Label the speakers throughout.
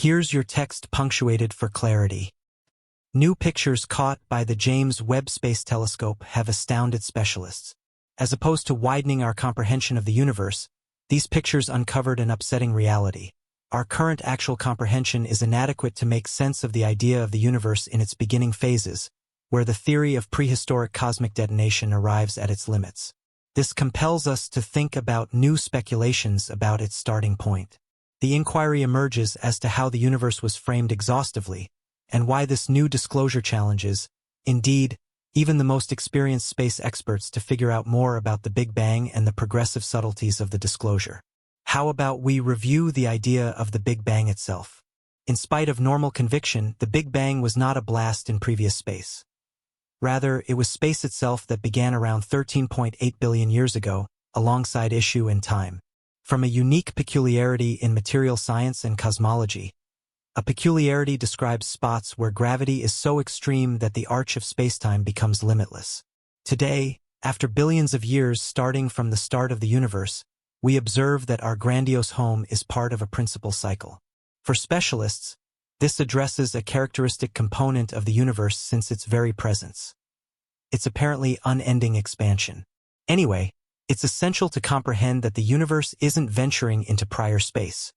Speaker 1: Here's your text punctuated for clarity. New pictures caught by the James Webb Space Telescope have astounded specialists. As opposed to widening our comprehension of the universe, these pictures uncovered an upsetting reality. Our current actual comprehension is inadequate to make sense of the idea of the universe in its beginning phases, where the theory of prehistoric cosmic detonation arrives at its limits. This compels us to think about new speculations about its starting point. The inquiry emerges as to how the universe was framed exhaustively, and why this new disclosure challenges, indeed, even the most experienced space experts to figure out more about the Big Bang and the progressive subtleties of the disclosure. How about we review the idea of the Big Bang itself? In spite of normal conviction, the Big Bang was not a blast in previous space. Rather, it was space itself that began around 13.8 billion years ago, alongside issue and time. From a unique peculiarity in material science and cosmology, a peculiarity describes spots where gravity is so extreme that the arch of spacetime becomes limitless. Today, after billions of years starting from the start of the universe, we observe that our grandiose home is part of a principal cycle. For specialists, this addresses a characteristic component of the universe since its very presence. Its apparently unending expansion. Anyway, it's essential to comprehend that the universe isn't venturing into prior space.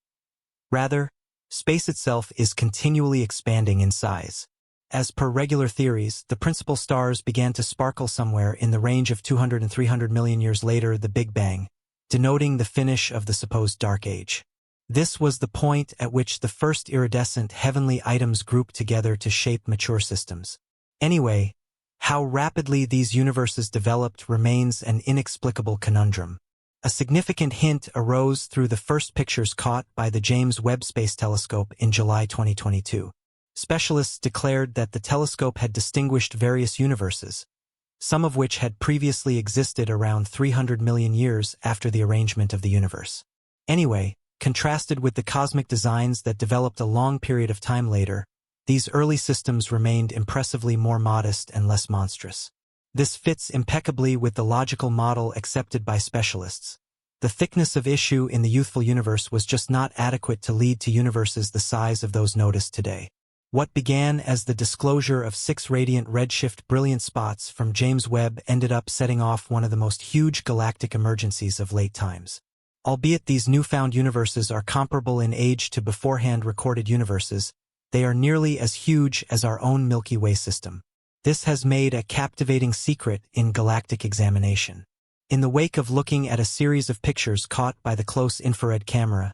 Speaker 1: Rather, space itself is continually expanding in size. As per regular theories, the principal stars began to sparkle somewhere in the range of 200 and 300 million years later, the Big Bang, denoting the finish of the supposed Dark Age. This was the point at which the first iridescent heavenly items grouped together to shape mature systems. Anyway, how rapidly these universes developed remains an inexplicable conundrum. A significant hint arose through the first pictures caught by the James Webb Space Telescope in July 2022. Specialists declared that the telescope had distinguished various universes, some of which had previously existed around 300 million years after the arrangement of the universe. Anyway, contrasted with the cosmic designs that developed a long period of time later, these early systems remained impressively more modest and less monstrous. This fits impeccably with the logical model accepted by specialists. The thickness of issue in the youthful universe was just not adequate to lead to universes the size of those noticed today. What began as the disclosure of 6 radiant redshift brilliant spots from James Webb ended up setting off one of the most huge galactic emergencies of late times. Albeit these newfound universes are comparable in age to beforehand recorded universes, they are nearly as huge as our own Milky Way system. This has made a captivating secret in galactic examination. In the wake of looking at a series of pictures caught by the close infrared camera,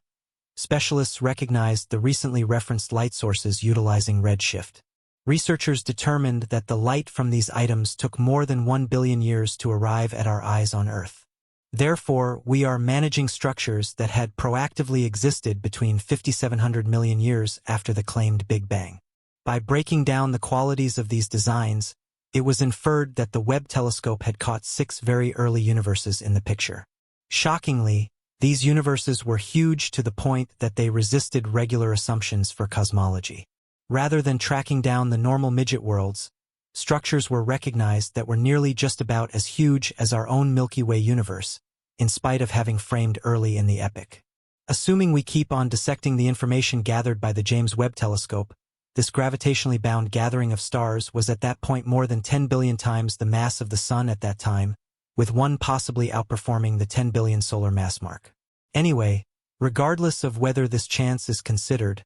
Speaker 1: specialists recognized the recently referenced light sources utilizing redshift. Researchers determined that the light from these items took more than 1 billion years to arrive at our eyes on Earth. Therefore, we are managing structures that had proactively existed between 5,700 million years after the claimed Big Bang. By breaking down the qualities of these designs, it was inferred that the Webb telescope had caught 6 very early universes in the picture. Shockingly, these universes were huge to the point that they resisted regular assumptions for cosmology. Rather than tracking down the normal midget worlds, structures were recognized that were nearly just about as huge as our own Milky Way universe, in spite of having framed early in the epoch. Assuming we keep on dissecting the information gathered by the James Webb Telescope, this gravitationally bound gathering of stars was at that point more than 10 billion times the mass of the Sun at that time, with one possibly outperforming the 10 billion solar mass mark. Anyway, regardless of whether this chance is considered,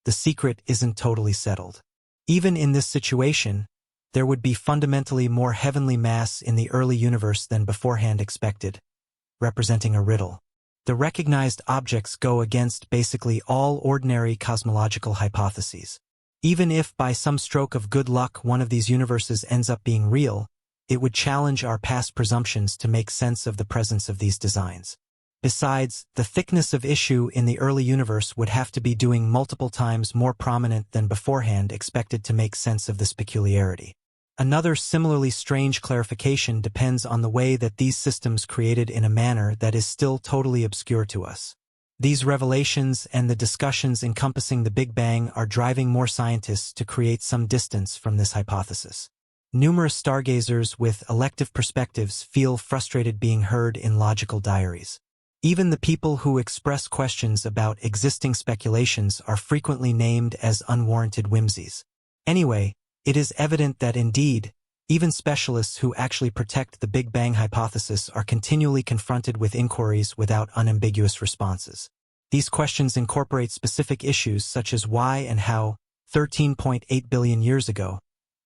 Speaker 1: the secret isn't totally settled. Even in this situation, there would be fundamentally more heavenly mass in the early universe than beforehand expected, representing a riddle. The recognized objects go against basically all ordinary cosmological hypotheses. Even if by some stroke of good luck one of these universes ends up being real, it would challenge our past presumptions to make sense of the presence of these designs. Besides, the thickness of issue in the early universe would have to be doing multiple times more prominent than beforehand expected to make sense of this peculiarity. Another similarly strange clarification depends on the way that these systems created in a manner that is still totally obscure to us. These revelations and the discussions encompassing the Big Bang are driving more scientists to create some distance from this hypothesis. Numerous stargazers with elective perspectives feel frustrated being heard in logical diaries. Even the people who express questions about existing speculations are frequently named as unwarranted whimsies. Anyway, it is evident that indeed, even specialists who actually protect the Big Bang hypothesis are continually confronted with inquiries without unambiguous responses. These questions incorporate specific issues such as why and how, 13.8 billion years ago,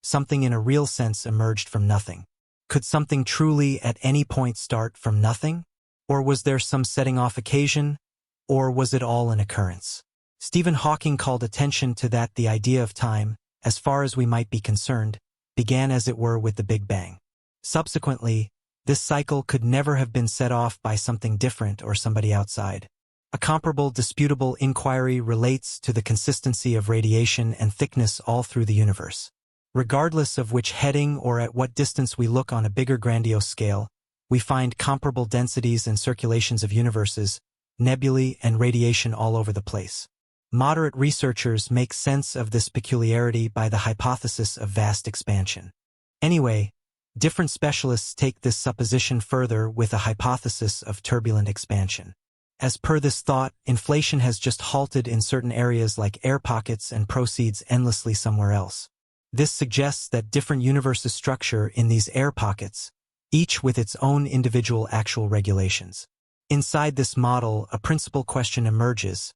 Speaker 1: something in a real sense emerged from nothing. Could something truly at any point start from nothing? Or was there some setting-off occasion? Or was it all an occurrence? Stephen Hawking called attention to that the idea of time, as far as we might be concerned, began as it were with the Big Bang. Subsequently, this cycle could never have been set off by something different or somebody outside. A comparable disputable inquiry relates to the consistency of radiation and thickness all through the universe. Regardless of which heading or at what distance we look on a bigger grandiose scale, we find comparable densities and circulations of universes, nebulae, and radiation all over the place. Moderate researchers make sense of this peculiarity by the hypothesis of vast expansion. Anyway, different specialists take this supposition further with a hypothesis of turbulent expansion. As per this thought, inflation has just halted in certain areas like air pockets and proceeds endlessly somewhere else. This suggests that different universes structure in these air pockets, each with its own individual actual regulations. Inside this model, a principal question emerges.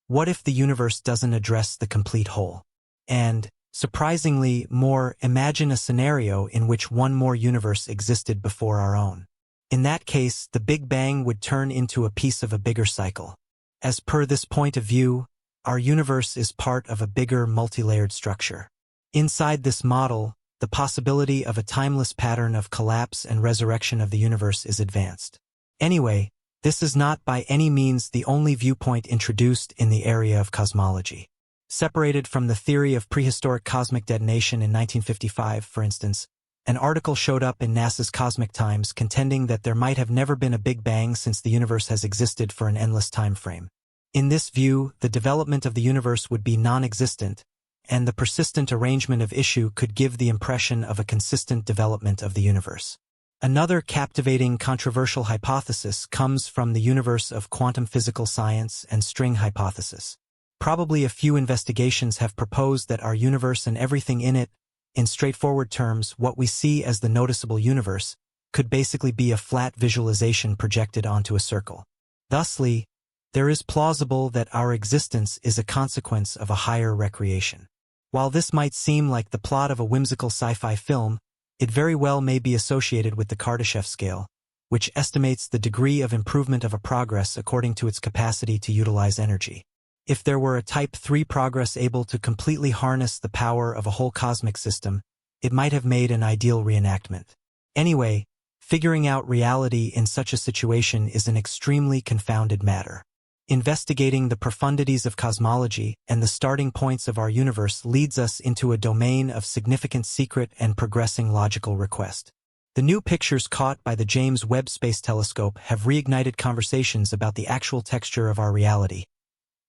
Speaker 1: What if the universe doesn't address the complete whole? And, surprisingly more, imagine a scenario in which one more universe existed before our own. In that case, the Big Bang would turn into a piece of a bigger cycle. As per this point of view, our universe is part of a bigger multi-layered structure. Inside this model, the possibility of a timeless pattern of collapse and resurrection of the universe is advanced. Anyway, this is not by any means the only viewpoint introduced in the area of cosmology. Separated from the theory of prehistoric cosmic detonation in 1955, for instance, an article showed up in NASA's Cosmic Times contending that there might have never been a Big Bang since the universe has existed for an endless time frame. In this view, the development of the universe would be non-existent, and the persistent arrangement of issue could give the impression of a consistent development of the universe. Another captivating controversial hypothesis comes from the universe of quantum physical science and string hypothesis. Probably a few investigations have proposed that our universe and everything in it, in straightforward terms, what we see as the noticeable universe, could basically be a flat visualization projected onto a circle. Thusly, there is plausible that our existence is a consequence of a higher recreation. While this might seem like the plot of a whimsical sci-fi film, it very well may be associated with the Kardashev scale, which estimates the degree of improvement of a progress according to its capacity to utilize energy. If there were a Type 3 progress able to completely harness the power of a whole cosmic system, it might have made an ideal reenactment. Anyway, figuring out reality in such a situation is an extremely confounded matter. Investigating the profundities of cosmology and the starting points of our universe leads us into a domain of significant secret and progressing logical request. The new pictures caught by the James Webb Space Telescope have reignited conversations about the actual texture of our reality,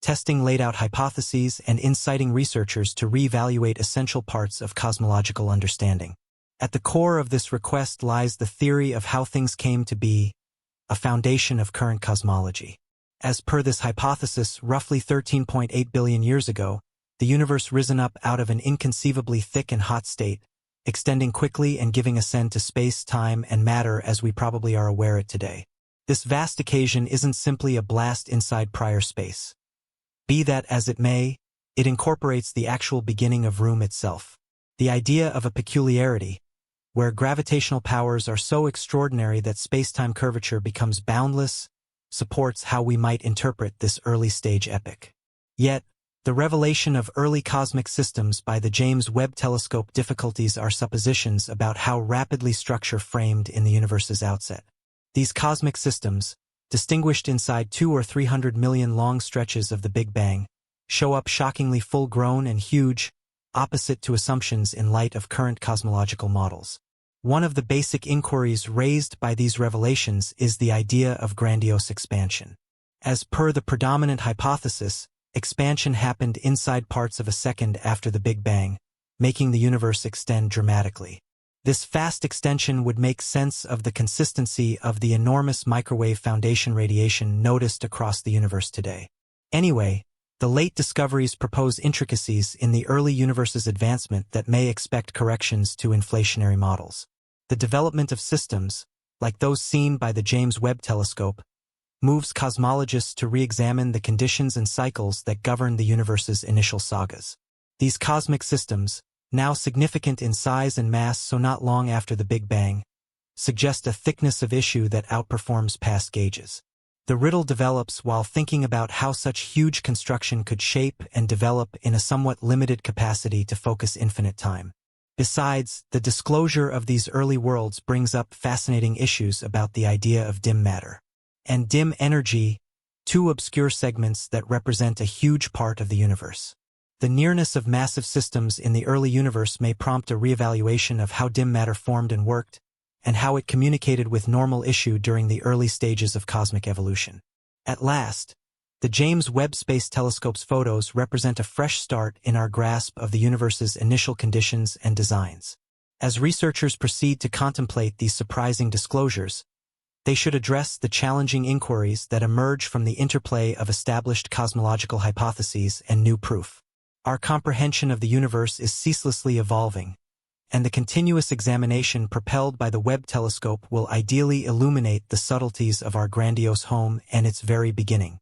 Speaker 1: testing laid-out hypotheses and inciting researchers to reevaluate essential parts of cosmological understanding. At the core of this request lies the theory of how things came to be, a foundation of current cosmology. As per this hypothesis, roughly 13.8 billion years ago, the universe risen up out of an inconceivably thick and hot state, extending quickly and giving ascent to space, time, and matter as we probably are aware it today. This vast occasion isn't simply a blast inside prior space. Be that as it may, it incorporates the actual beginning of room itself. The idea of a peculiarity, where gravitational powers are so extraordinary that space-time curvature becomes boundless, supports how we might interpret this early-stage epoch. Yet, the revelation of early cosmic systems by the James Webb Telescope difficulties are suppositions about how rapidly structure framed in the universe's outset. These cosmic systems, distinguished inside 200 or 300 million long stretches of the Big Bang, show up shockingly full-grown and huge, opposite to assumptions in light of current cosmological models. One of the basic inquiries raised by these revelations is the idea of grandiose expansion. As per the predominant hypothesis, expansion happened inside parts of a second after the Big Bang, making the universe extend dramatically. This fast extension would make sense of the consistency of the enormous microwave foundation radiation noticed across the universe today. Anyway, the late discoveries propose intricacies in the early universe's advancement that may expect corrections to inflationary models. The development of systems, like those seen by the James Webb Telescope, moves cosmologists to re-examine the conditions and cycles that govern the universe's initial sagas. These cosmic systems, now significant in size and mass so not long after the Big Bang, suggest a thickness of issue that outperforms past gauges. The riddle develops while thinking about how such huge construction could shape and develop in a somewhat limited capacity to focus infinite time. Besides, the disclosure of these early worlds brings up fascinating issues about the idea of dim matter and dim energy, two obscure segments that represent a huge part of the universe. The nearness of massive systems in the early universe may prompt a reevaluation of how dim matter formed and worked, and how it communicated with normal issue during the early stages of cosmic evolution. At last, the James Webb Space Telescope's photos represent a fresh start in our grasp of the universe's initial conditions and designs. As researchers proceed to contemplate these surprising disclosures, they should address the challenging inquiries that emerge from the interplay of established cosmological hypotheses and new proof. Our comprehension of the universe is ceaselessly evolving, and the continuous examination propelled by the Webb telescope will ideally illuminate the subtleties of our grandiose home and its very beginning.